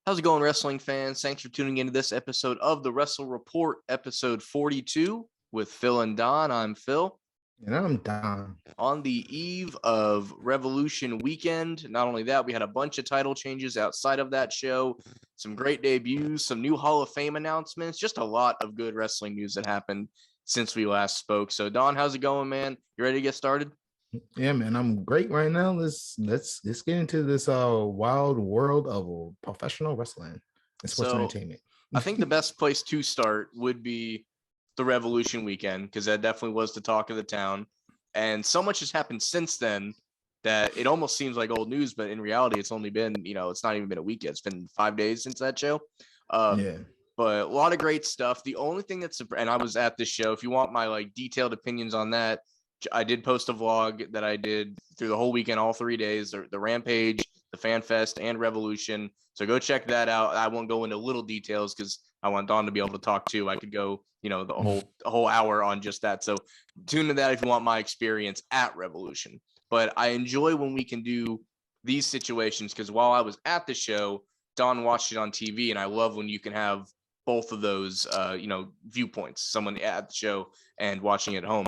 How's it going, wrestling fans? Thanks for tuning into this episode of the Wrestle Report, episode 42 with Phil and Don. I'm Phil. And I'm Don. On the eve of Revolution weekend, not only that, we had a bunch of title changes outside of that show, some great debuts, some new Hall of Fame announcements, just a lot of good wrestling news that happened since we last spoke. So, Don, how's it going, man? You ready to get started? Yeah, man, I'm great right now. Let's get into this wild world of professional wrestling and sports entertainment. I think the best place to start would be the Revolution weekend, because that definitely was the talk of the town. And so much has happened since then that it almost seems like old news, but in reality, it's only been, it's not even been a week yet. It's been 5 days since that show. Yeah. But a lot of great stuff. The only thing and I was at this show. If you want my detailed opinions on that, I did post a vlog that I did through the whole weekend, all 3 days, the Rampage, the Fan Fest, and Revolution. So go check that out. I won't go into little details because I want Don to be able to talk too. I could go, the whole hour on just that. So tune to that if you want my experience at Revolution. But I enjoy when we can do these situations because while I was at the show, Don watched it on TV, and I love when you can have both of those, viewpoints, someone at the show and watching it at home.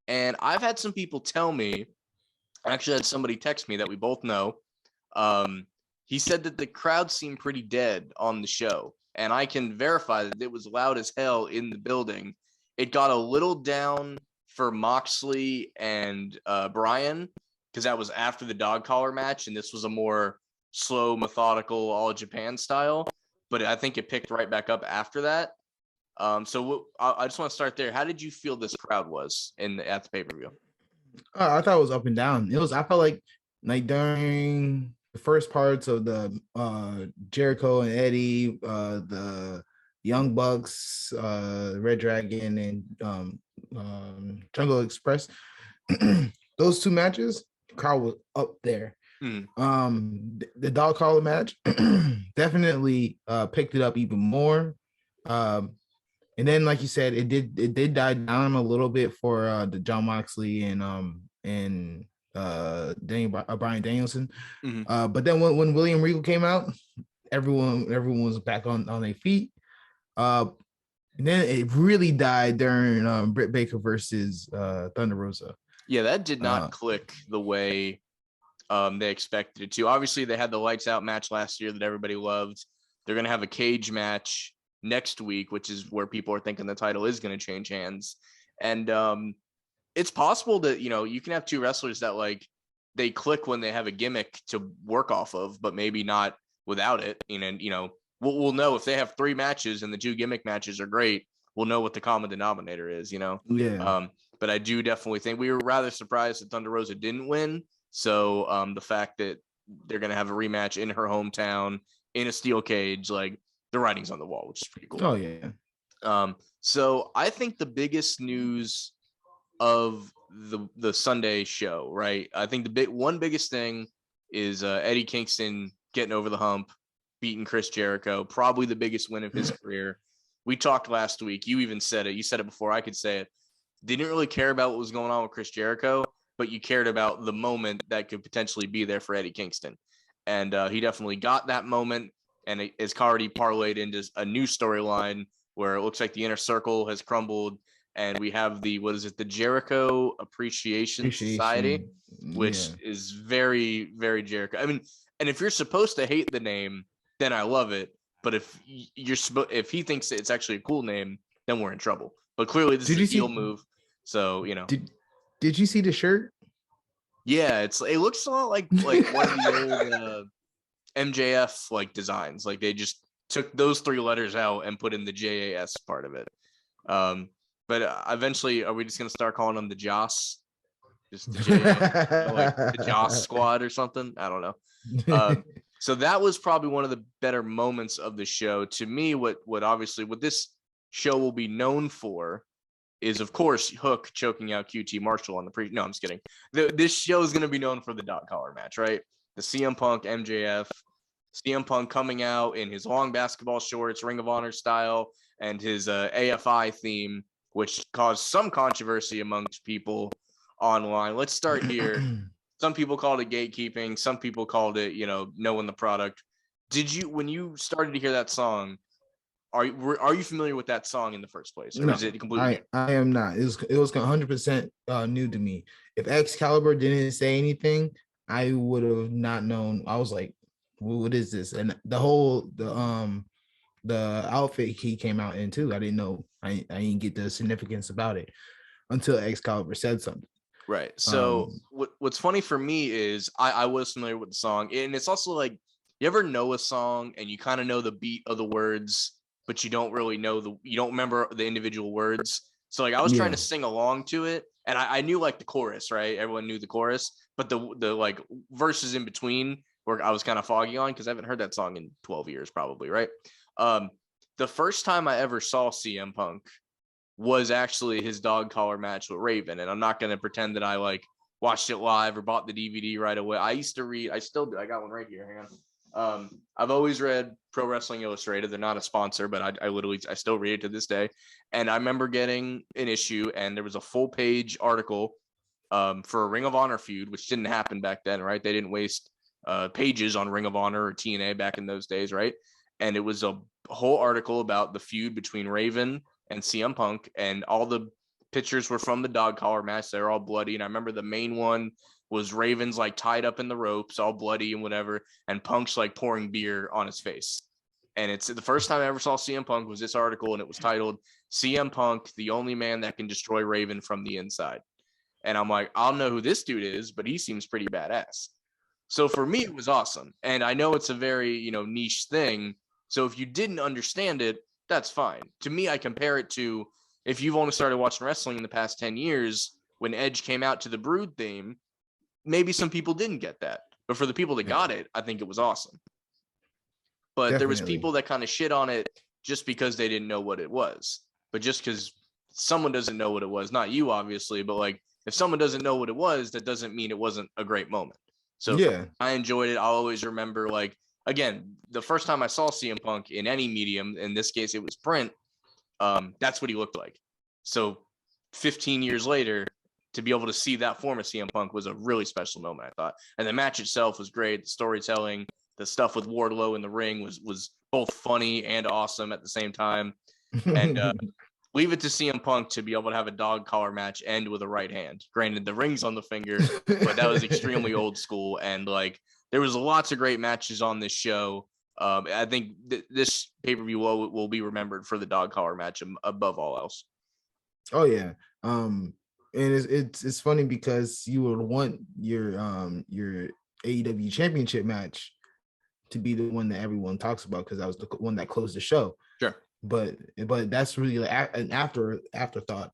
And I've had some people tell me, I actually had somebody text me that we both know. He said that the crowd seemed pretty dead on the show. And I can verify that it was loud as hell in the building. It got a little down for Moxley and Bryan, because that was after the dog collar match. And this was a more slow, methodical, all Japan style. But I think it picked right back up after that. So I just want to start there. How did you feel this crowd was at the pay-per-view? I thought it was up and down. I felt like during the first parts of the Jericho and Eddie, the Young Bucks, Red Dragon, and Jungle Express, those two matches, the crowd was up there. The dog collar match definitely picked it up even more. And then, like you said, it did die down a little bit for the John Moxley and Bryan Danielson. But then when William Regal came out, everyone was back on their feet. And then it really died during Britt Baker versus Thunder Rosa. Yeah, that did not click the way they expected it to. Obviously, they had the lights out match last year that everybody loved. They're going to have a cage match next week, which is where people are thinking the title is going to change hands. And it's possible that, you can have two wrestlers that they click when they have a gimmick to work off of, but maybe not without it. And, we'll know if they have 3 matches and the 2 gimmick matches are great, we'll know what the common denominator is, Yeah. But I do definitely think we were rather surprised that Thunder Rosa didn't win. So the fact that they're going to have a rematch in her hometown in a steel cage, the writing's on the wall, which is pretty cool. Oh, yeah. So I think the biggest news of the Sunday show, right? I think the biggest thing is Eddie Kingston getting over the hump, beating Chris Jericho, probably the biggest win of his career. We talked last week. You even said it. You said it before I could say it. Didn't really care about what was going on with Chris Jericho, but you cared about the moment that could potentially be there for Eddie Kingston. And he definitely got that moment. And it's already parlayed into a new storyline where it looks like the inner circle has crumbled. And we have the Jericho Appreciation Society, which is very, very Jericho. I mean, and if you're supposed to hate the name, then I love it. But if he thinks it's actually a cool name, then we're in trouble. But clearly this is a heel move. So, Did you see the shirt? Yeah, it looks a lot like one of the old MJF designs. They just took those 3 letters out and put in the JAS part of it. But eventually, are we just gonna start calling them the Joss? Just the the Joss Squad or something? I don't know. So that was probably one of the better moments of the show. To me, what this show will be known for is, of course, Hook choking out QT Marshall on the No, I'm just kidding. This show is going to be known for the dog collar match, right? The CM Punk MJF. CM Punk coming out in his long basketball shorts, Ring of Honor style, and his AFI theme, which caused some controversy amongst people online. Let's start here. Some people called it gatekeeping. Some people called it, knowing the product. when you started to hear that song, are you familiar with that song in the first place, or No, is it completely new? I am not. It was 100% new to me. If Excalibur didn't say anything, I would have not known. I was like, what is this? And the outfit he came out in too. I didn't know. I didn't get the significance about it until Excalibur said something. Right. So what's funny for me is I was familiar with the song, and it's also like, you ever know a song and you kind of know the beat of the words, but you don't really know you don't remember the individual words. So like I was trying to sing along to it, and I knew like the chorus, right? Everyone knew the chorus, but the like verses in between where I was kind of foggy on because I haven't heard that song in 12 years probably, right? The first time I ever saw CM Punk was actually his dog collar match with Raven. And I'm not going to pretend that I like watched it live or bought the DVD right away. I used to read, I still do. I got one right here. Hang on. I've always read Pro Wrestling Illustrated. They're not a sponsor, but I still read it to this day. And I remember getting an issue, and there was a full page article for a Ring of Honor feud, which didn't happen back then, right? They didn't waste pages on Ring of Honor or TNA back in those days, right? And it was a whole article about the feud between Raven and CM Punk, and all the pictures were from the dog collar match. They're all bloody. And I remember the main one was Raven's like tied up in the ropes, all bloody and whatever, and Punk's like pouring beer on his face. And it's the first time I ever saw CM Punk was this article, and it was titled CM Punk, the only man that can destroy Raven from the inside. And I'm like, I'll know who this dude is, but he seems pretty badass. So for me, it was awesome. And I know it's a very, niche thing. So if you didn't understand it, that's fine. To me, I compare it to if you've only started watching wrestling in the past 10 years, when Edge came out to the Brood theme, maybe some people didn't get that. But for the people that got it, I think it was awesome. But there was people that kind of shit on it just because they didn't know what it was. But just because someone doesn't know what it was, not you, obviously, but like if someone doesn't know what it was, that doesn't mean it wasn't a great moment. So I enjoyed it. I'll always remember, like, again, the first time I saw CM Punk in any medium, in this case, it was print. That's what he looked like. So 15 years later, to be able to see that form of CM Punk was a really special moment, I thought. And the match itself was great. The storytelling, the stuff with Wardlow in the ring was both funny and awesome at the same time. And leave it to CM Punk to be able to have a dog collar match end with a right hand. Granted, the ring's on the finger, but that was extremely old school. And like, there was lots of great matches on this show. I think this pay-per-view will be remembered for the dog collar match above all else. Oh yeah. And it's funny because you would want your AEW championship match to be the one that everyone talks about because that was the one that closed the show. Sure. But that's really like an afterthought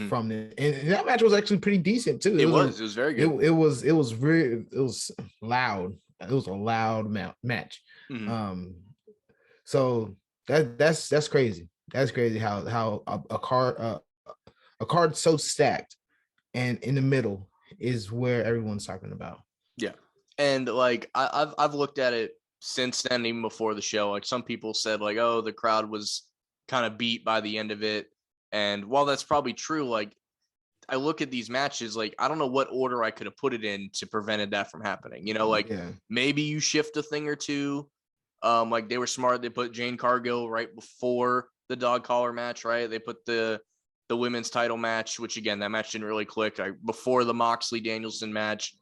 from it. And that match was actually pretty decent too. It was very good. It was loud. It was a loud match. So that's crazy. That's crazy how a card so stacked and in the middle is where everyone's talking about. Yeah. And like I've looked at it since then, even before the show. Like some people said like, oh, the crowd was kind of beat by the end of it. And while that's probably true, like I look at these matches, like I don't know what order I could have put it in to prevented that from happening. Maybe you shift a thing or two. Like they were smart. They put Jane Cargill right before the dog collar match, right? They put the women's title match, which again, that match didn't really click, before the Moxley Danielson match.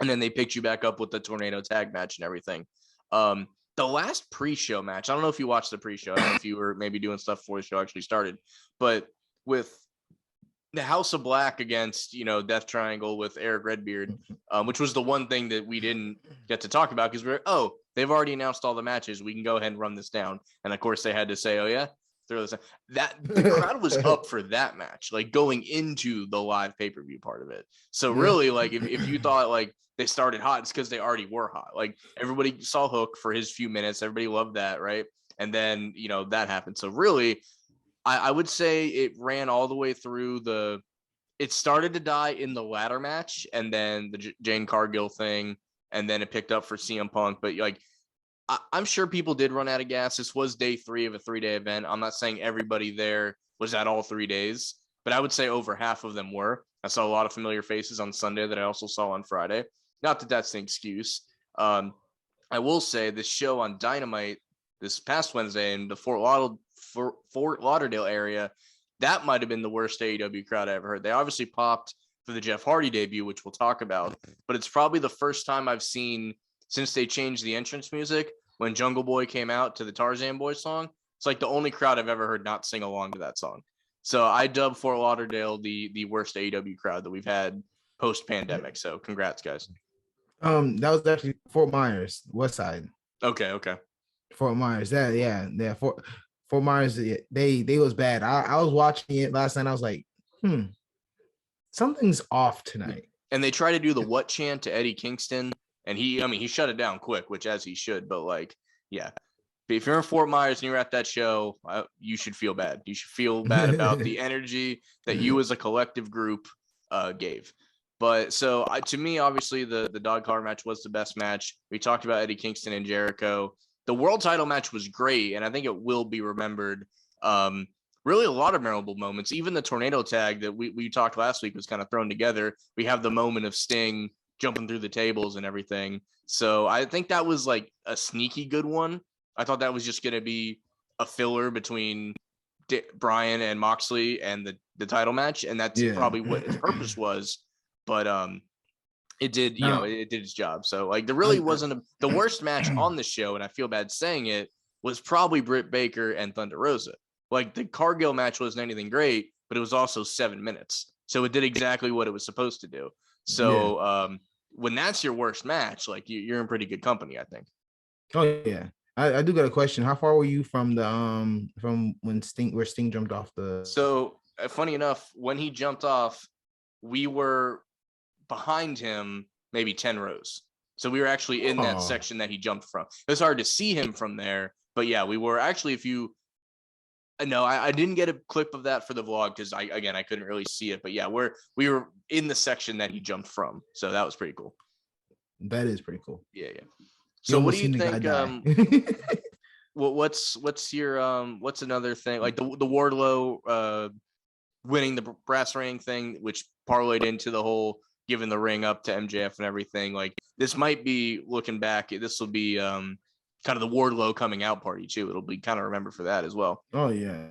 And then they picked you back up with the tornado tag match and everything. The last pre-show match, I don't know if you watched the pre-show. I don't know if you were maybe doing stuff before the show actually started, but with the House of Black against, Death Triangle with Eric Redbeard, which was the one thing that we didn't get to talk about because they've already announced all the matches. We can go ahead and run this down. And of course they had to say, oh yeah, throw this. That the crowd was up for that match, like going into the live pay-per-view part of it. So really, like if you thought like they started hot, it's because they already were hot. Like everybody saw Hook for his few minutes. Everybody loved that, right? And then, that happened. So really, I would say it ran all the way through it started to die in the ladder match and then the Jane Cargill thing. And then it picked up for CM Punk. But like, I'm sure people did run out of gas. This was day 3 of a 3-day event. I'm not saying everybody there was at all 3 days, but I would say over half of them were. I saw a lot of familiar faces on Sunday that I also saw on Friday. Not that that's an excuse. I will say this show on Dynamite this past Wednesday in the Fort Lauderdale area, that might have been the worst AEW crowd I ever heard. They obviously popped for the Jeff Hardy debut, which we'll talk about, but it's probably the first time I've seen since they changed the entrance music when Jungle Boy came out to the Tarzan Boy song. It's like the only crowd I've ever heard not sing along to that song. So I dub Fort Lauderdale the worst AEW crowd that we've had post pandemic. So congrats, guys. That was actually Fort Myers, West Side. Okay. Fort Myers. Fort Myers. They was bad. I was watching it last night. I was like, something's off tonight. And they try to do the what chant to Eddie Kingston, and he shut it down quick, which as he should. But like, yeah, if you're in Fort Myers and you're at that show, you should feel bad. You should feel bad about the energy that you as a collective group gave. But so to me, obviously, the dog collar match was the best match. We talked about Eddie Kingston and Jericho. The world title match was great, and I think it will be remembered. Really, a lot of memorable moments. Even the tornado tag that we talked last week was kind of thrown together. We have the moment of Sting jumping through the tables and everything. So I think that was like a sneaky good one. I thought that was just going to be a filler between Bryan and Moxley and the title match, and that's probably what its purpose was. But it did, it did its job. So like there really wasn't the worst match on the show, and I feel bad saying it, was probably Britt Baker and Thunder Rosa. Like the Cargill match wasn't anything great, but it was also 7 minutes. So it did exactly what it was supposed to do. So when that's your worst match, like you're in pretty good company, I think. Oh yeah. I do got a question. How far were you from the from when Sting jumped off the? So funny enough, when he jumped off, we were behind him maybe 10 rows. So we were actually in that section that he jumped from. It was hard to see him from there, but yeah, we were actually, no, I didn't get a clip of that for the vlog because I couldn't really see it, but yeah, we were in the section that he jumped from. So that was pretty cool. That is pretty cool. Yeah. So what do you think? What's another thing? Like the Wardlow winning the brass ring thing, which parlayed into the whole giving the ring up to MJF and everything. Like this might be, looking back, this will be kind of the Wardlow coming out party too. It'll be kind of remembered for that as well. Oh yeah,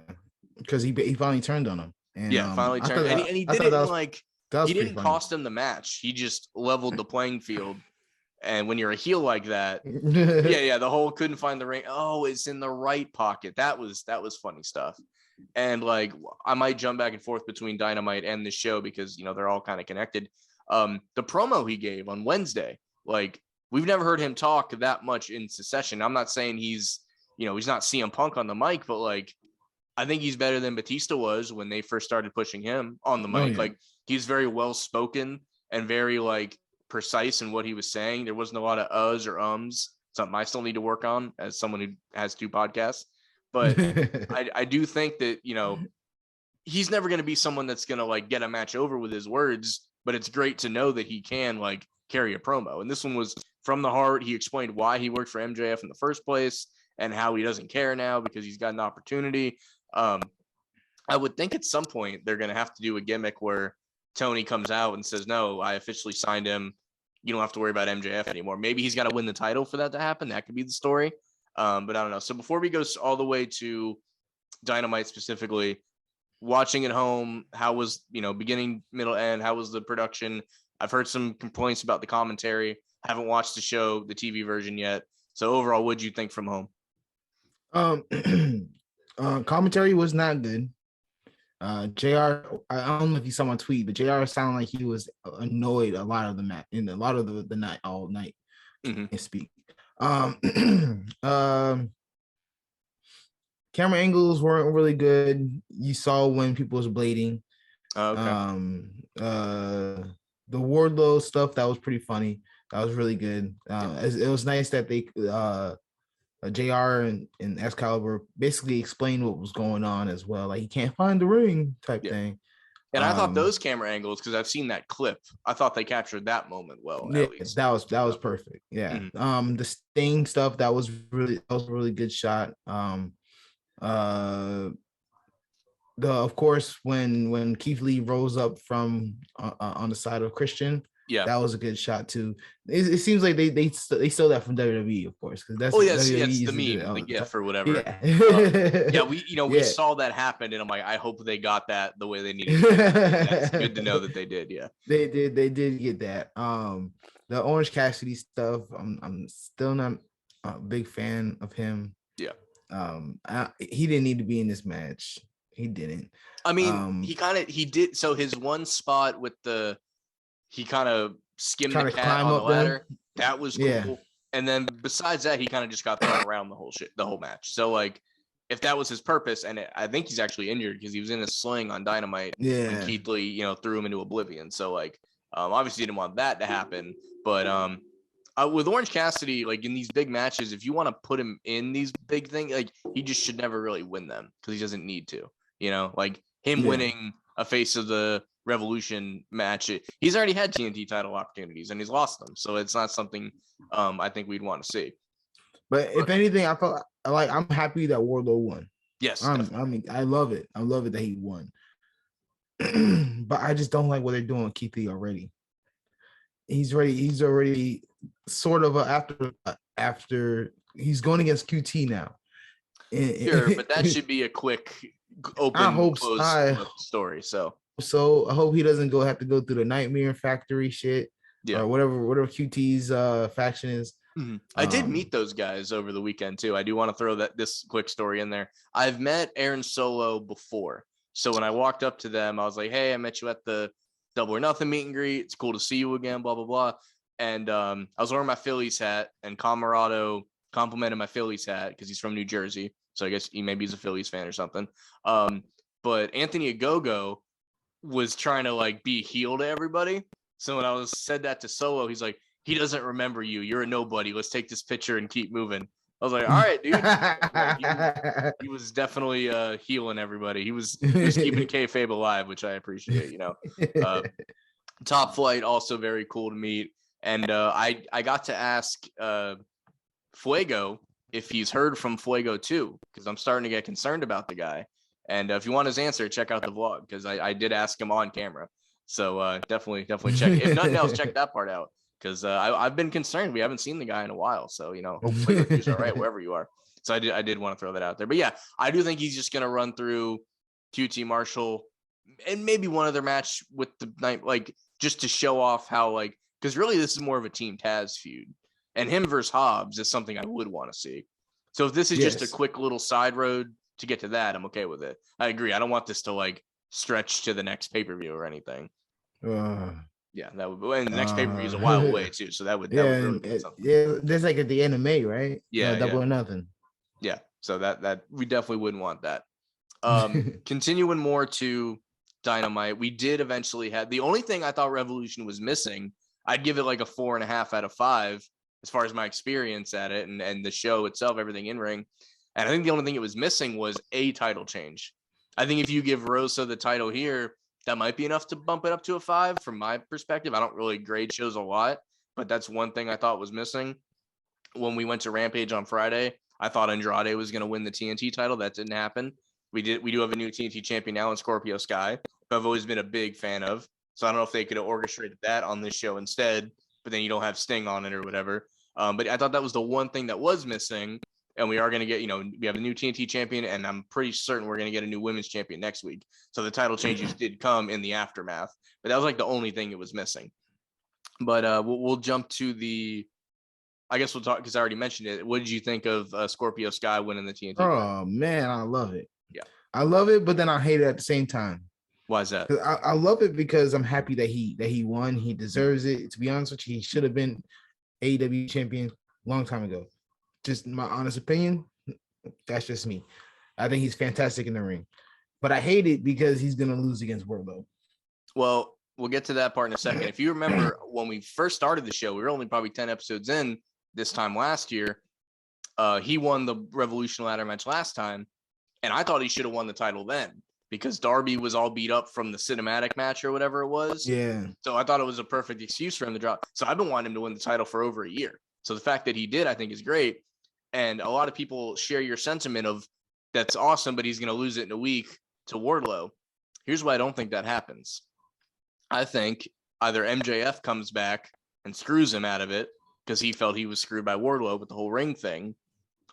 because he finally turned on him. And, finally turned, and he didn't cost him the match. He just leveled the playing field. And when you're a heel like that, the whole couldn't find the ring. Oh, it's in the right pocket. That was funny stuff. And like, I might jump back and forth between Dynamite and the show because they're all kind of connected. The promo he gave on Wednesday, like we've never heard him talk that much in succession. I'm not saying he's not CM Punk on the mic, but like I think he's better than Batista was when they first started pushing him on the mic. Oh, yeah. Like he's very well spoken and very like precise in what he was saying. There wasn't a lot of uhs or ums, something I still need to work on as someone who has 2 podcasts. But I do think that he's never going to be someone that's going to like get a match over with his words, but it's great to know that he can like carry a promo. And this one was from the heart. He explained why he worked for MJF in the first place and how he doesn't care now because he's got an opportunity. I would think at some point they're going to have to do a gimmick where Tony comes out and says, no, I officially signed him. You don't have to worry about MJF anymore. Maybe he's got to win the title for that to happen. That could be the story. But I don't know. So before we go all the way to Dynamite specifically, watching at home, how was, beginning, middle, end? How was the production? I've heard some complaints about the commentary. I haven't watched the show, the TV version yet. So overall, what'd you think from home? Commentary was not good. JR, I don't know if you saw my tweet, but JR sounded like he was annoyed a lot of the match in a lot of the night all night. Mm-hmm. Speak. Camera angles weren't really good. You saw when people was blading. The Wardlow stuff, that was pretty funny. That was really good. It was nice that they JR and Excalibur basically explained what was going on as well. Like he can't find the ring type thing. And I thought those camera angles, because I've seen that clip, I thought they captured that moment well. Yeah, that was perfect. Yeah. Mm-hmm. The Sting stuff, that was a really good shot. Of course when Keith Lee rose up from on the side of Christian, Yeah. That was a good shot too. It seems like they stole that from WWE, of course, because that's Yes, WWE it's the used to do meme, that the all the time. GIF or whatever. Yeah, Yeah, we we yeah. saw that happen, and I'm like, I hope they got that the way they needed to. That's good to know that they did. Yeah, they did get that. The Orange Cassidy stuff, I'm still not a big fan of him. yeah. He didn't need to be in this match. He didn't. I mean, he did. So his one spot with he kind of skimmed the cat on the ladder. That was cool. Yeah. And then besides that, he kind of just got thrown around the whole match. So like, if that was his purpose, and I think he's actually injured because he was in a sling on Dynamite when Keith Lee, threw him into oblivion. So like, obviously didn't want that to happen. But with Orange Cassidy, like in these big matches, if you want to put him in these big things, like he just should never really win them because he doesn't need to. Like him winning a Face of the Revolution match, he's already had TNT title opportunities and he's lost them. So it's not something I think we'd want to see. But if anything, I felt like I'm happy that Wardlow won. Yes, I mean, I love it. I love it that he won. But I just don't like what they're doing with Keith Lee already. He's already sort of after he's going against QT now. Sure, but that should be a quick open close story. So I hope he doesn't have to go through the Nightmare Factory shit or whatever QT's faction is. Mm-hmm. I did meet those guys over the weekend too. I do want to throw this quick story in there. I've met Aaron Solo before. So when I walked up to them, I was like, hey, I met you at the Double or Nothing meet and greet. It's cool to see you again, blah, blah, blah. And I was wearing my Phillies hat, and Camarado complimented my Phillies hat because he's from New Jersey. So I guess he's a Phillies fan or something. But Anthony Ogogo was trying to like be heel to everybody. So when I said that to Solo, he's like, he doesn't remember you. You're a nobody. Let's take this picture and keep moving. I was like, all right, dude. He was definitely healing everybody. He was keeping kayfabe alive, which I appreciate. Top Flight, also very cool to meet. And I got to ask Fuego if he's heard from Fuego too, because I'm starting to get concerned about the guy. And if you want his answer, check out the vlog, because I did ask him on camera. So definitely check. If nothing else, check that part out, because I've been concerned. We haven't seen the guy in a while. So, hopefully he's all right wherever you are. So I did want to throw that out there. But yeah, I do think he's just going to run through QT Marshall and maybe one other match with the night, like just to show off how, like, because really this is more of a Team Taz feud, and him versus Hobbs is something I would want to see. So if this is just a quick little side road to get to that, I'm okay with it. I agree. I don't want this to like stretch to the next pay-per-view or anything. Yeah, that would. And the next pay-per-view is a while away too, so that would really be something. Yeah, that's like at the end of May, right? Yeah, Double or Nothing. Yeah, so that we definitely wouldn't want that. Continuing more to Dynamite, we did eventually have the only thing I thought Revolution was missing. I'd give it like a 4.5 out of 5 as far as my experience at it and the show itself, everything in ring. And I think the only thing it was missing was a title change. I think if you give Rosa the title here, that might be enough to bump it up to a 5 from my perspective. I don't really grade shows a lot, but that's one thing I thought was missing. When we went to Rampage on Friday, I thought Andrade was going to win the TNT title. That didn't happen. We do have a new TNT champion now in Scorpio Sky, who I've always been a big fan of. So I don't know if they could have orchestrated that on this show instead, but then you don't have Sting on it or whatever. But I thought that was the one thing that was missing. And we are going to get, we have a new TNT champion, and I'm pretty certain we're going to get a new women's champion next week. So the title changes did come in the aftermath, but that was like the only thing it was missing. But we'll jump to I guess we'll talk, because I already mentioned it. What did you think of Scorpio Sky winning the TNT? Oh, man, I love it. Yeah. I love it, but then I hate it at the same time. Why is that? I love it because I'm happy that he won. He deserves it. To be honest with you, he should have been AEW champion a long time ago. Just my honest opinion. That's just me. I think he's fantastic in the ring, but I hate it because he's going to lose against Wardlow. Well, we'll get to that part in a second. If you remember when we first started the show, we were only probably 10 episodes in this time last year. He won the Revolution ladder match last time, and I thought he should have won the title then, because Darby was all beat up from the cinematic match or whatever it was. Yeah. So I thought it was a perfect excuse for him to drop. So I've been wanting him to win the title for over a year. So the fact that he did, I think, is great. And a lot of people share your sentiment of that's awesome, but he's going to lose it in a week to Wardlow. Here's why I don't think that happens. I think either MJF comes back and screws him out of it because he felt he was screwed by Wardlow with the whole ring thing,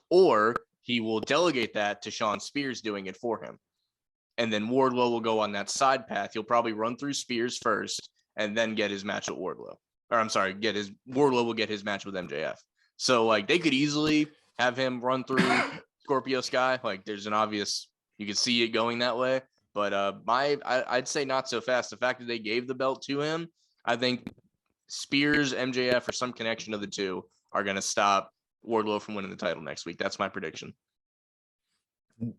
or he will delegate that to Shawn Spears doing it for him. And then Wardlow will go on that side path. He'll probably run through Spears first and then get his match with Wardlow. Or I'm sorry, Wardlow will get his match with MJF. So like they could easily have him run through Scorpio Sky. Like there's an obvious, you could see it going that way. But I'd say not so fast. The fact that they gave the belt to him, I think Spears, MJF, or some connection of the two are going to stop Wardlow from winning the title next week. That's my prediction.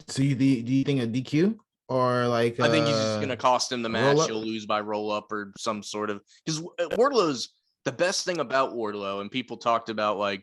So do you think a DQ or like? I think he's just going to cost him the match. He'll lose by roll up or some sort of, because Wardlow's the best thing about Wardlow, and people talked about like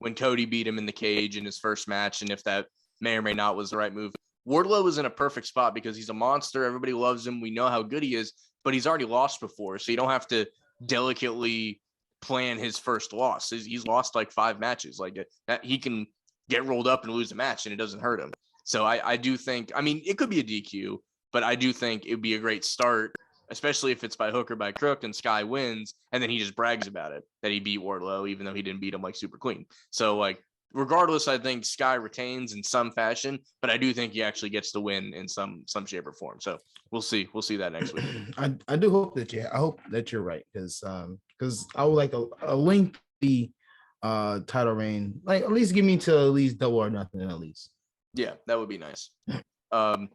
when Cody beat him in the cage in his first match, and if that may or may not was the right move. Wardlow is in a perfect spot because he's a monster. Everybody loves him. We know how good he is, but he's already lost before, so you don't have to delicately plan his first loss. He's lost like 5 matches. Like that, he can get rolled up and lose a match, and it doesn't hurt him. So I do think, I mean, it could be a DQ, but I do think it would be a great start, especially if it's by hook or by crook and Sky wins, and then he just brags about it, that he beat Wardlow, even though he didn't beat him like super clean. So like, regardless, I think Sky retains in some fashion, but I do think he actually gets the win in some shape or form. So we'll see. We'll see that next week. I do hope that you're right, because I would like a lengthy title reign. Like at least give me to at least Double or Nothing at least. Yeah, that would be nice. The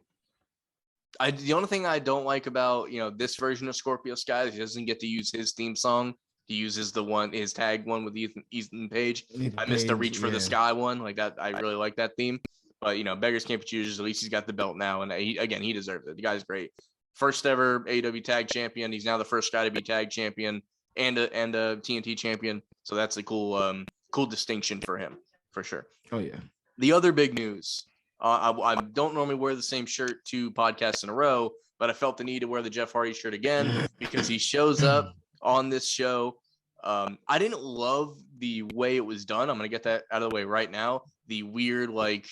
only thing I don't like about this version of Scorpio Sky is he doesn't get to use his theme song. He uses his tag one with Ethan Page. I missed the Reach for the Sky one, like that. I really like that theme. But beggars can't be choosers. At least he's got the belt now, and he deserves it. The guy's great. First ever AEW tag champion. He's now the first guy to be tag champion and a TNT champion. So that's a cool distinction for him, for sure. Oh yeah. The other big news. I don't normally wear the same shirt 2 podcasts in a row, but I felt the need to wear the Jeff Hardy shirt again because he shows up on this show. I didn't love the way it was done. I'm going to get that out of the way right now. The weird, like,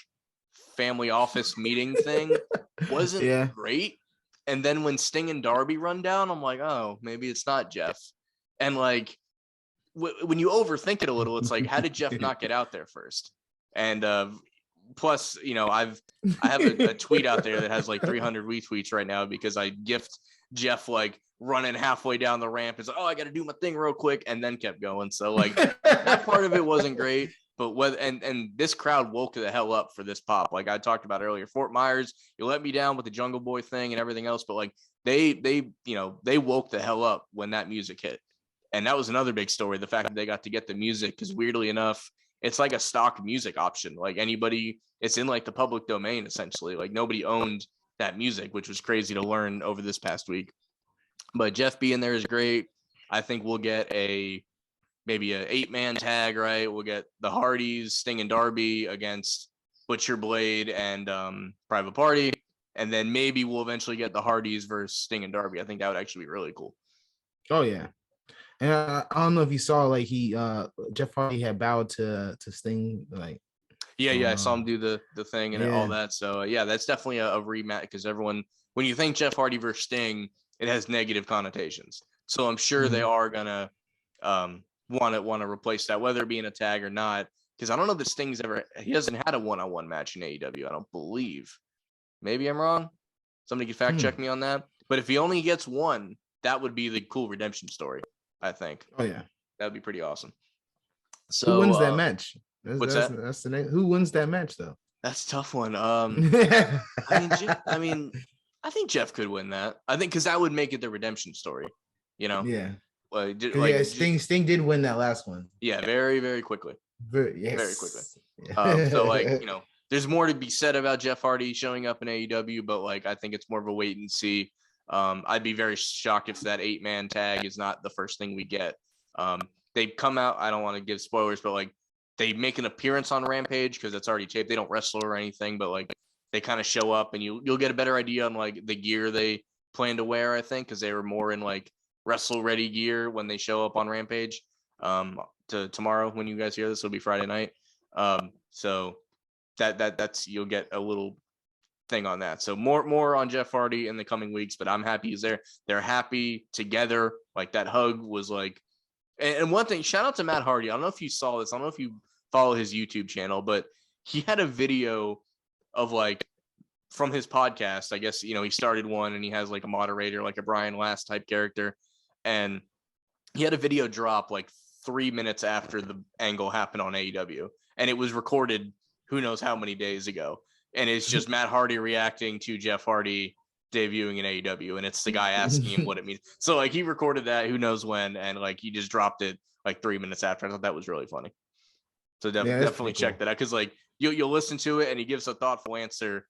family office meeting thing wasn't great. And then when Sting and Darby run down, I'm like, oh, maybe it's not Jeff. And, like, when you overthink it a little, it's like, how did Jeff not get out there first? And plus, I have a tweet out there that has like 300 retweets right now because I gift Jeff like running halfway down the ramp. It's like, oh, I got to do my thing real quick, and then kept going. So like that part of it wasn't great, but and this crowd woke the hell up for this pop. Like I talked about earlier, Fort Myers, you let me down with the Jungle Boy thing and everything else, but like they woke the hell up when that music hit. And that was another big story, the fact that they got to get the music, because weirdly enough, it's like a stock music option. Like anybody, it's in like the public domain, essentially. Like nobody owned that music, which was crazy to learn over this past week. But Jeff being there is great. I think we'll get maybe a 8-man tag, right? We'll get the Hardys, Sting and Darby against Butcher Blade and Private Party. And then maybe we'll eventually get the Hardys versus Sting and Darby. I think that would actually be really cool. Oh, yeah. And I don't know if you saw, like, Jeff Hardy had bowed to Sting, like. Yeah, I saw him do the thing and all that. So that's definitely a rematch, because everyone, when you think Jeff Hardy versus Sting, it has negative connotations. So I'm sure they are gonna want to replace that, whether it be in a tag or not. Because I don't know that Sting's he hasn't had a one-on-one match in AEW. I don't believe. Maybe I'm wrong. Somebody can fact check me on that. But if he only gets one, that would be the cool redemption story, I think. Oh yeah, that would be pretty awesome. So who wins that match? That's the name. Who wins that match though? That's a tough one. I think Jeff could win that. I think because that would make it the redemption story. Yeah. Like, Sting did win that last one. Yeah, very, very quickly. Very quickly. Yeah. So like, there's more to be said about Jeff Hardy showing up in AEW, but like I think it's more of a wait and see. I'd be very shocked if that 8-man tag is not the first thing we get. They come out, I don't want to give spoilers, but like they make an appearance on Rampage because it's already taped. They don't wrestle or anything, but like they kind of show up, and you'll get a better idea on like the gear they plan to wear, I think, because they were more in like wrestle ready gear when they show up on Rampage. To tomorrow, when you guys hear this, will be Friday night. So that's you'll get a little thing on that. So more on Jeff Hardy in the coming weeks, but I'm happy he's there. They're happy together. Like that hug was like, and one thing, shout out to Matt Hardy. I don't know if you saw this. I don't know if you follow his YouTube channel, but he had a video of like from his podcast. I guess, he started one and he has like a moderator, like a Brian Last type character. And he had a video drop like 3 minutes after the angle happened on AEW. And it was recorded who knows how many days ago. And it's just Matt Hardy reacting to Jeff Hardy debuting in AEW. And it's the guy asking him what it means. So like he recorded that who knows when. And like he just dropped it like 3 minutes after. I thought that was really funny. So definitely check that out. Cause like you'll listen to it and he gives a thoughtful answer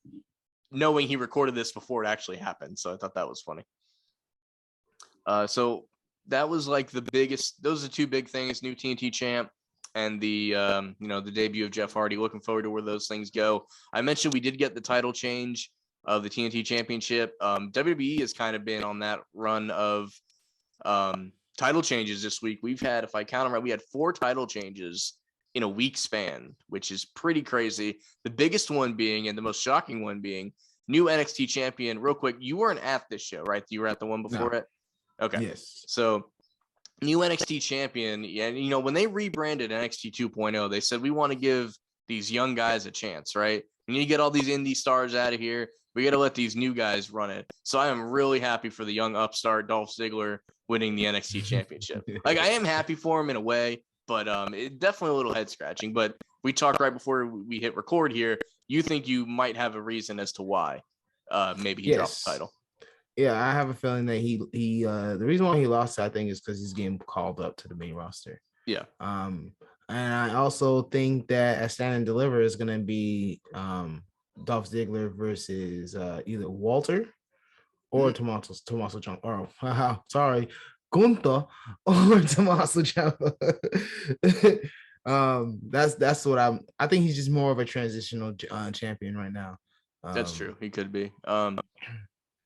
knowing he recorded this before it actually happened. So I thought that was funny. So that was like the biggest, those are two big things, new TNT champ and the, the debut of Jeff Hardy. Looking forward to where those things go. I mentioned we did get the title change of the TNT championship. WWE has kind of been on that run of title changes this week. We've had, if I count them right, we had 4 title changes in a week span, which is pretty crazy. The biggest one being, and the most shocking one being, new NXT champion. Real quick, you weren't at this show, right? You were at the one before it? Okay. Yes. So new NXT champion, and when they rebranded NXT 2.0, they said we want to give these young guys a chance, right? We need to get all these indie stars out of here. We got to let these new guys run it. So I am really happy for the young upstart Dolph Ziggler winning the NXT championship. Like I am happy for him in a way, but it definitely a little head scratching. But we talked right before we hit record here. You think you might have a reason as to why maybe he dropped the title? Yeah, I have a feeling that he the reason why he lost, I think, is because he's getting called up to the main roster. Yeah. And I also think that at Stand and Deliver is going to be Dolph Ziggler versus either Walter or Tommaso Ciampa. Or sorry, Gunther or Tommaso Ciampa. That's what I think he's just more of a transitional champion right now. That's true. He could be.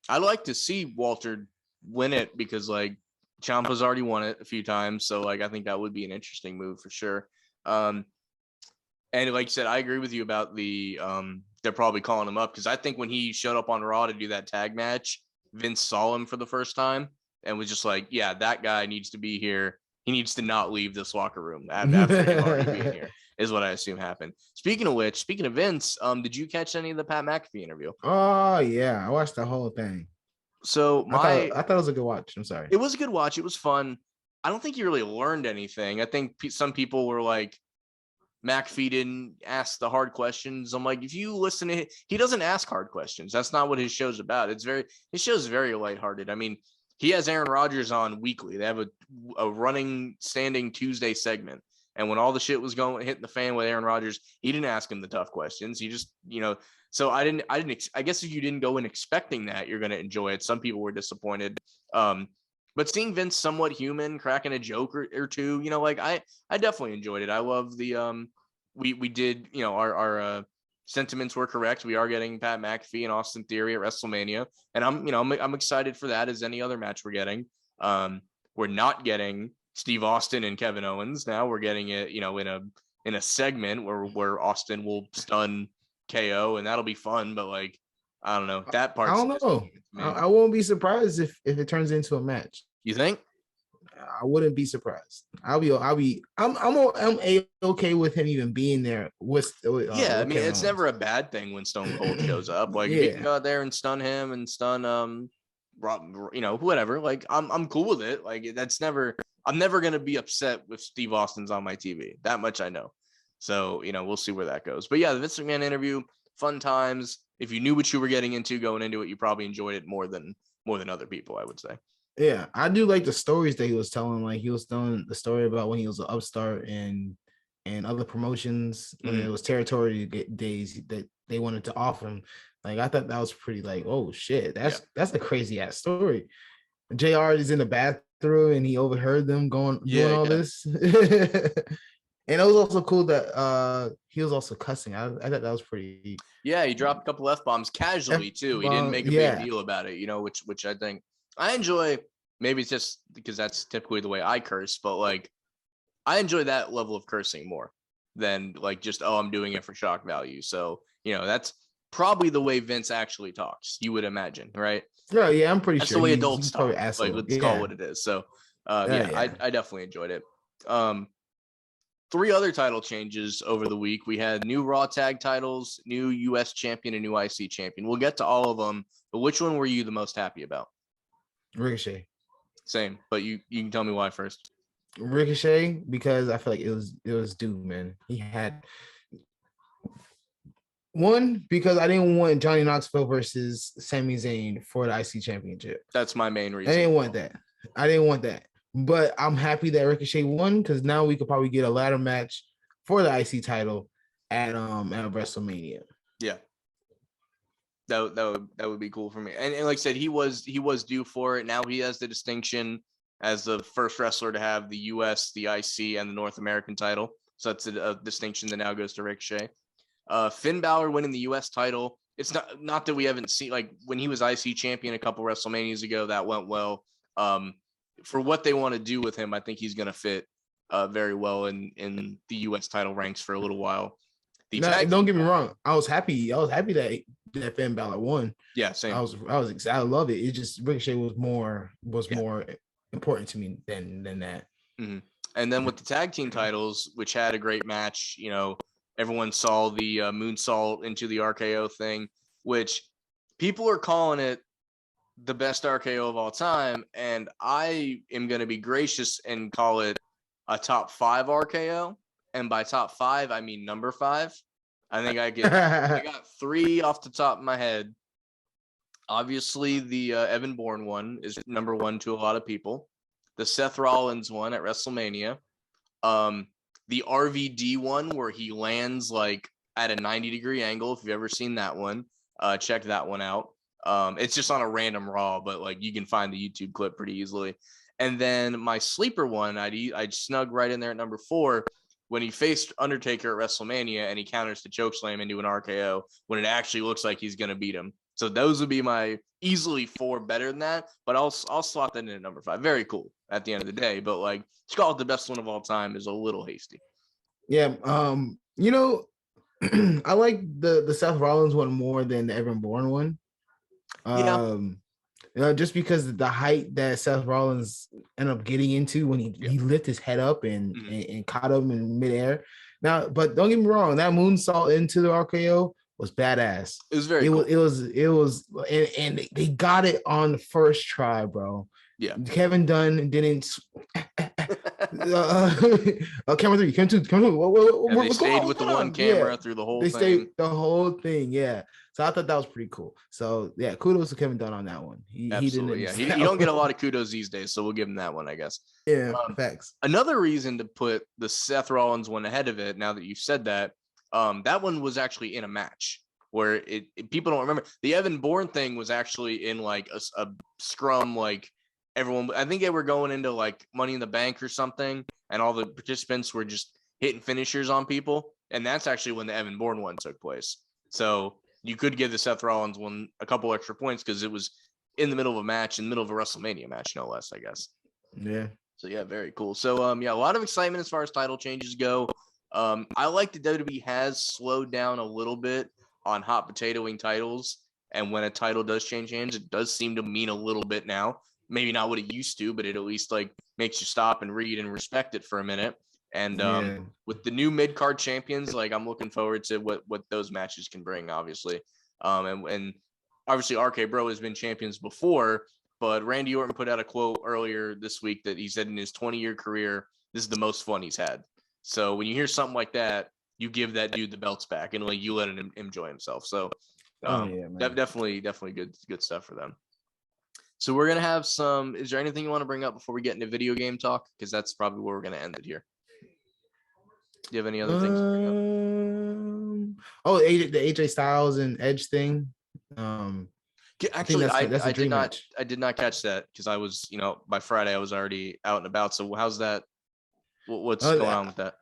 I'd like to see Walter win it because like Ciampa's already won it a few times. So like, I think that would be an interesting move for sure. And like you said, I agree with you about the, they're probably calling him up because I think when he showed up on Raw to do that tag match, Vince saw him for the first time and was just like, yeah, that guy needs to be here. He needs to not leave this locker room after him already being here, is what I assume happened. Speaking of Vince, did you catch any of the Pat McAfee interview? Oh yeah, I watched the whole thing. So I thought it was a good watch. I'm sorry. It was a good watch. It was fun. I don't think he really learned anything. I think some people were like, McAfee didn't ask the hard questions. I'm like, if you listen to him, he doesn't ask hard questions. That's not what his show's about. His show's very lighthearted. I mean, he has Aaron Rodgers on weekly. They have a running standing Tuesday segment. And when all the shit was hitting the fan with Aaron Rodgers, he didn't ask him the tough questions. He just, so I guess if you didn't go in expecting that, you're going to enjoy it. Some people were disappointed. But seeing Vince somewhat human, cracking a joke or two, I definitely enjoyed it. I love the, we did, our sentiments were correct. We are getting Pat McAfee and Austin Theory at WrestleMania. And I'm excited for that as any other match we're getting. We're not getting Steve Austin and Kevin Owens. Now we're getting it, in a segment where Austin will stun KO and that'll be fun. But like, I don't know that part. I don't know. I won't be surprised if it turns into a match. You think? I wouldn't be surprised. I'm okay with him even being there. I mean, it's never a bad thing when Stone Cold shows up. Like, if you can go out there and stun him and stun whatever. Like, I'm cool with it. Like, I'm never gonna be upset with Steve Austin's on my TV. That much I know. So we'll see where that goes. But yeah, the Vince McMahon interview, fun times. If you knew what you were getting into going into it, you probably enjoyed it more than other people, I would say. Yeah, I do like the stories that he was telling. Like he was telling the story about when he was an upstart and other promotions when it was territory days that they wanted to offer him. Like I thought that was pretty like, oh shit, that's a crazy ass story. JR is in the bathroom and he overheard them doing all this. And it was also cool that he was also cussing. I thought that was pretty. Yeah, he dropped a couple F-bombs casually too. He didn't make a big deal about it, which I think I enjoy. Maybe it's just because that's typically the way I curse, but like I enjoy that level of cursing more than like just, I'm doing it for shock value. So, that's probably the way Vince actually talks, you would imagine, right? Yeah, I'm pretty That's sure the way he's adults probably talk. asshole. Like, let's call it what it is. So Yeah. I definitely enjoyed it. 3 other title changes over the week. We had new Raw tag titles, new US champion, and new IC champion. We'll get to all of them, but which one were you the most happy about? Ricochet. Same, but you can tell me why first. Ricochet, because I feel like it was due, man. He had one because I didn't want Johnny Knoxville versus Sami Zayn for the IC championship. That's my main reason. I didn't want that. But I'm happy that Ricochet won because now we could probably get a ladder match for the IC title at WrestleMania. Yeah. That would be cool for me. And like I said, he was due for it. Now he has the distinction as the first wrestler to have the US, the IC, and the North American title. So that's a distinction that now goes to Ricochet. Finn Balor winning the US title. It's not that we haven't seen, like when he was IC champion a couple WrestleManias ago, that went well. For what they want to do with him, I think he's going to fit very well in the US title ranks for a little while. Don't get me wrong. I was happy that Finn Balor won. Yeah, same. I love it. It just Ricochet was more important to me than that. Mm-hmm. And then with the tag team titles, which had a great match, you know, everyone saw the moonsault into the RKO thing, which people are calling it the best RKO of all time, and I am going to be gracious and call it a top 5 RKO. And by top 5, I mean number 5. I think I got 3 off the top of my head. Obviously, the Evan Bourne one is number 1 to a lot of people. The Seth Rollins one at WrestleMania. The RVD one where he lands like at a 90-degree angle. If you've ever seen that one, check that one out. It's just on a random Raw, but like you can find the YouTube clip pretty easily. And then my sleeper one, I'd snug right in there at number 4 when he faced Undertaker at WrestleMania and he counters the chokeslam into an RKO when it actually looks like he's going to beat him. So those would be my easily 4 better than that, but I'll slot that in at number 5. Very cool at the end of the day, but like to call it the best one of all time is a little hasty. Yeah, you know, I like the Seth Rollins one more than the Evan Bourne one. Just because of the height that Seth Rollins ended up getting into when he lifted his head up and caught him in midair. Now, but don't get me wrong, that moonsault into the RKO was badass. It was very cool. It was and they got it on the first try, bro. Yeah. Kevin Dunn didn't camera 3, camera 2, they stayed with the one camera through the whole thing. They stayed the whole thing, yeah. So I thought that was pretty cool. So yeah, kudos to Kevin Dunn on that one. Absolutely, he don't get a lot of kudos these days, so we'll give him that one, I guess. Yeah, facts. Another reason to put the Seth Rollins one ahead of it, now that you've said that, that one was actually in a match where people don't remember. The Evan Bourne thing was actually in like a scrum, like everyone. I think they were going into like Money in the Bank or something, and all the participants were just hitting finishers on people, and that's actually when the Evan Bourne one took place. So you could give the Seth Rollins one a couple extra points because it was in the middle of a match, in the middle of a WrestleMania match, no less, I guess. Yeah. So yeah, very cool. So yeah, a lot of excitement as far as title changes go. I like that WWE has slowed down a little bit on hot potatoing titles, and when a title does change hands, it does seem to mean a little bit now. Maybe not what it used to, but it at least like makes you stop and read and respect it for a minute. And with the new mid-card champions, like I'm looking forward to what those matches can bring, obviously. And obviously RK Bro has been champions before, but Randy Orton put out a quote earlier this week that he said in his 20-year career, this is the most fun he's had. So when you hear something like that, you give that dude the belts back and like you let him enjoy himself. So definitely good stuff for them. So we're gonna have some. Is there anything you want to bring up before we get into video game talk? Because that's probably where we're gonna end it here. Do you have any other things to bring up? The AJ Styles and Edge thing. Actually, I did not catch that because I was, by Friday I was already out and about. So how's that? What's going on with that?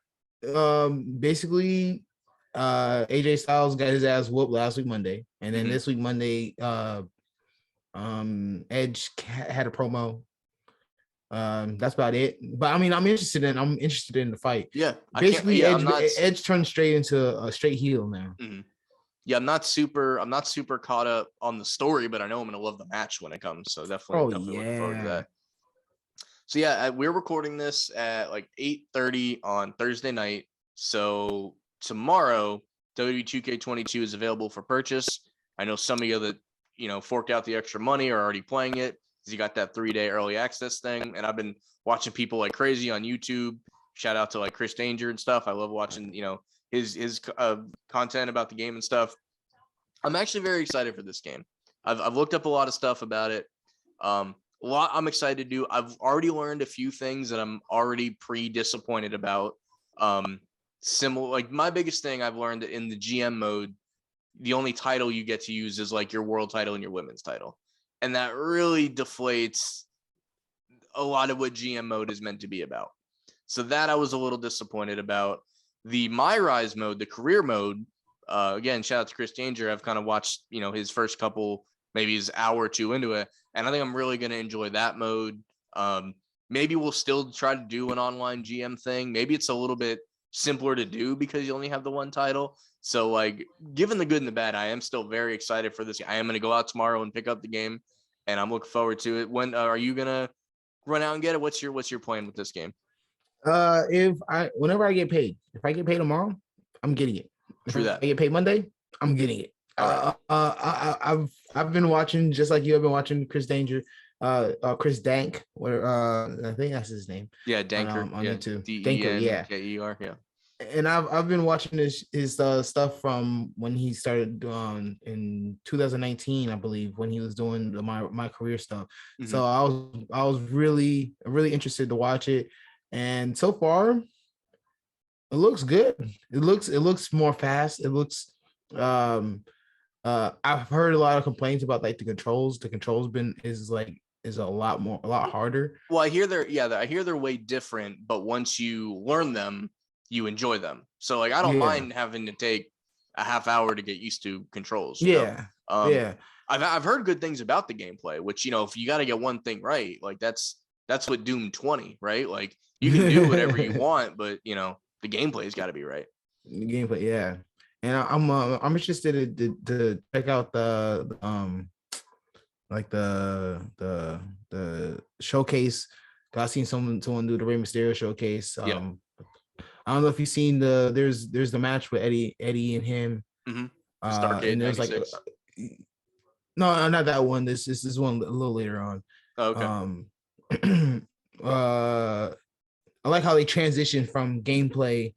Basically, AJ Styles got his ass whooped last week Monday, and then this week Monday, Edge had a promo. That's about it. But I mean, I'm interested in the fight. Yeah. Basically, Edge turned straight into a straight heel now. Mm-hmm. Yeah, I'm not super caught up on the story, but I know I'm gonna love the match when it comes. So definitely looking forward to that. So yeah, we're recording this at like 8:30 on Thursday night. So tomorrow, WWE 2K22 is available for purchase. I know some of you that forked out the extra money are already playing it because you got that 3-day early access thing. And I've been watching people like crazy on YouTube. Shout out to like Chris Danger and stuff. I love watching his content about the game and stuff. I'm actually very excited for this game. I've looked up a lot of stuff about it. A lot I'm excited to do. I've already learned a few things that I'm already disappointed about. Similar, like my biggest thing I've learned in the GM mode, the only title you get to use is like your world title and your women's title. And that really deflates a lot of what GM mode is meant to be about. So that I was a little disappointed about. The My Rise mode, the career mode, again, shout out to Chris Danger. I've kind of watched, his first couple, maybe his hour or two into it. And I think I'm really going to enjoy that mode. Maybe we'll still try to do an online GM thing. Maybe it's a little bit simpler to do because you only have the one title. So like, given the good and the bad, I am still very excited for this. I am going to go out tomorrow and pick up the game, and I'm looking forward to it. When are you going to run out and get it? What's your plan with this game? Whenever I get paid, if I get paid tomorrow, I'm getting it. True that. If I get paid Monday, I'm getting it. I've been watching, just like you have been watching, Chris Danger, Chris Dank, where I think that's his name. Yeah, Danker on YouTube. Danker, yeah. K-E-R, yeah. And I've been watching his stuff from when he started in 2019, I believe, when he was doing my career stuff. Mm-hmm. So I was really interested to watch it, and so far it looks good. It looks more fast. It looks I've heard a lot of complaints about like the controls. The controls is a lot harder. Well, I hear they're way different, but once you learn them, you enjoy them. So like I don't mind having to take a half hour to get used to controls. I've heard good things about the gameplay, which if you got to get one thing right, like that's what Doom 20, right? Like you can do whatever you want, but the gameplay's got to be right. The gameplay, yeah. And I'm interested to check out the showcase. I seen someone do the Rey Mysterio showcase. I don't know if you've seen there's the match with Eddie and him. Mm-hmm. And there's 96. No, not that one. This one a little later on. Oh, okay. I like how they transition from gameplay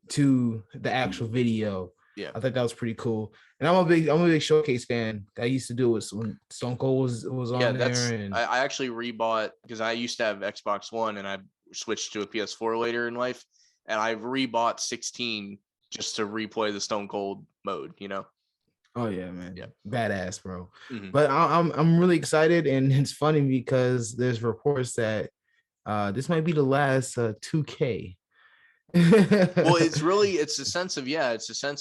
to the actual video. Yeah, I thought that was pretty cool. And I'm a big showcase fan. I used to do it when Stone Cold was on there. And I actually rebought, because I used to have Xbox One and I switched to a PS4 later in life, and I rebought 16 just to replay the Stone Cold mode. Oh yeah, man. Yeah, badass, bro. Mm-hmm. But I'm really excited, and it's funny because there's reports that this might be the last 2K. Well, it's a sense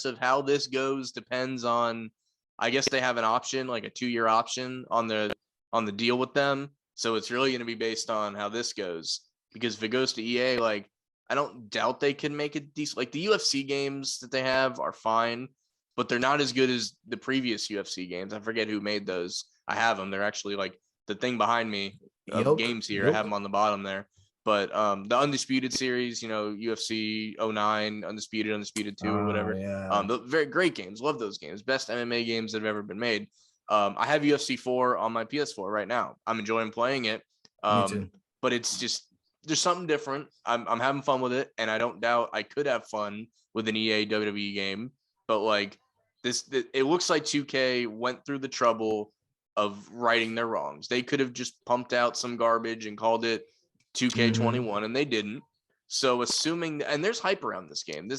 of how this goes depends on, I guess they have an option, like a 2-year option on the deal with them. So it's really going to be based on how this goes, because if it goes to EA, like I don't doubt they can make it decent. Like the UFC games that they have are fine, but they're not as good as the previous UFC games. I forget who made those. I have them. They're actually like the thing behind me of games here. I have them on the bottom there. But the Undisputed series, UFC 09, Undisputed 2, or whatever. Yeah. The very great games. Love those games. Best MMA games that have ever been made. I have UFC 4 on my PS4 right now. I'm enjoying playing it. Me too. But it's just, there's something different. I'm having fun with it, and I don't doubt I could have fun with an EA WWE game. But like it looks like 2K went through the trouble of righting their wrongs. They could have just pumped out some garbage and called it 2K21, and they didn't. So assuming, and there's hype around this game.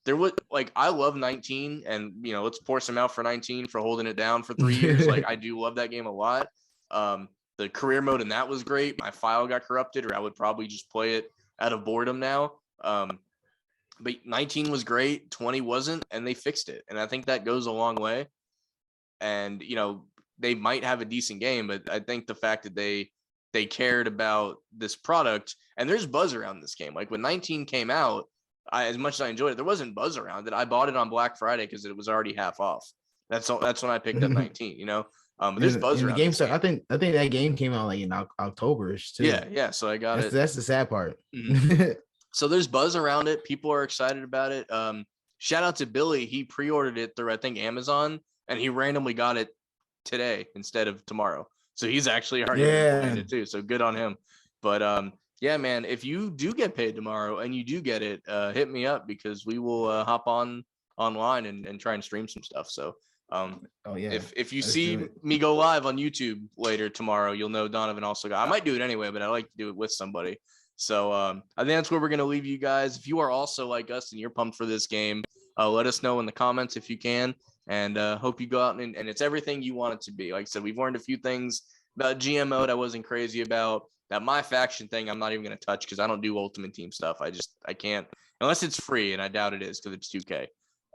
There was like, I love 19, and let's pour some out for 19 for holding it down for 3 years. Like I do love that game a lot. The career mode in that was great. My file got corrupted, or I would probably just play it out of boredom now. But 19 was great, 20 wasn't, and they fixed it. And I think that goes a long way. And they might have a decent game, but I think the fact that they cared about this product, and there's buzz around this game. Like when 19 came out, as much as I enjoyed it, there wasn't buzz around it. I bought it on Black Friday because it was already half off. That's when I picked up 19. You know, but there's buzz and the around game this start. game. I think that game came out like in October-ish too. Yeah. So I got it. That's the sad part. So there's buzz around it. People are excited about it. Shout out to Billy. He pre-ordered it through, I think, Amazon, and he randomly got it today instead of tomorrow. So he's actually already playing it too. So good on him. But yeah, man, if you do get paid tomorrow and you do get it, hit me up because we will hop online and try and stream some stuff. So if you see me go live on YouTube later tomorrow, you'll know Donovan also got. I might do it anyway, but I like to do it with somebody. So I think that's where we're gonna leave you guys. If you are also like us and you're pumped for this game, let us know in the comments if you can. And hope you go out and it's everything you want it to be. Like I said, we've learned a few things about GMO that I wasn't crazy about. That my faction thing, I'm not even going to touch because I don't do Ultimate Team stuff. I can't unless it's free, and I doubt it is because it's 2K.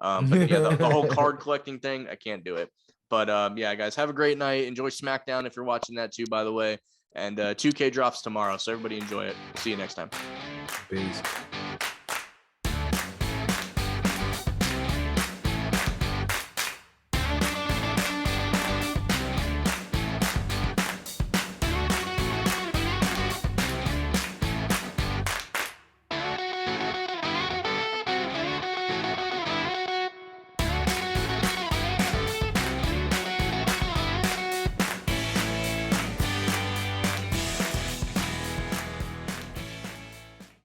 But yeah, the whole card collecting thing, I can't do it. But yeah, guys, have a great night. Enjoy SmackDown if you're watching that too, by the way. And 2K drops tomorrow, so everybody enjoy it. See you next time. Peace.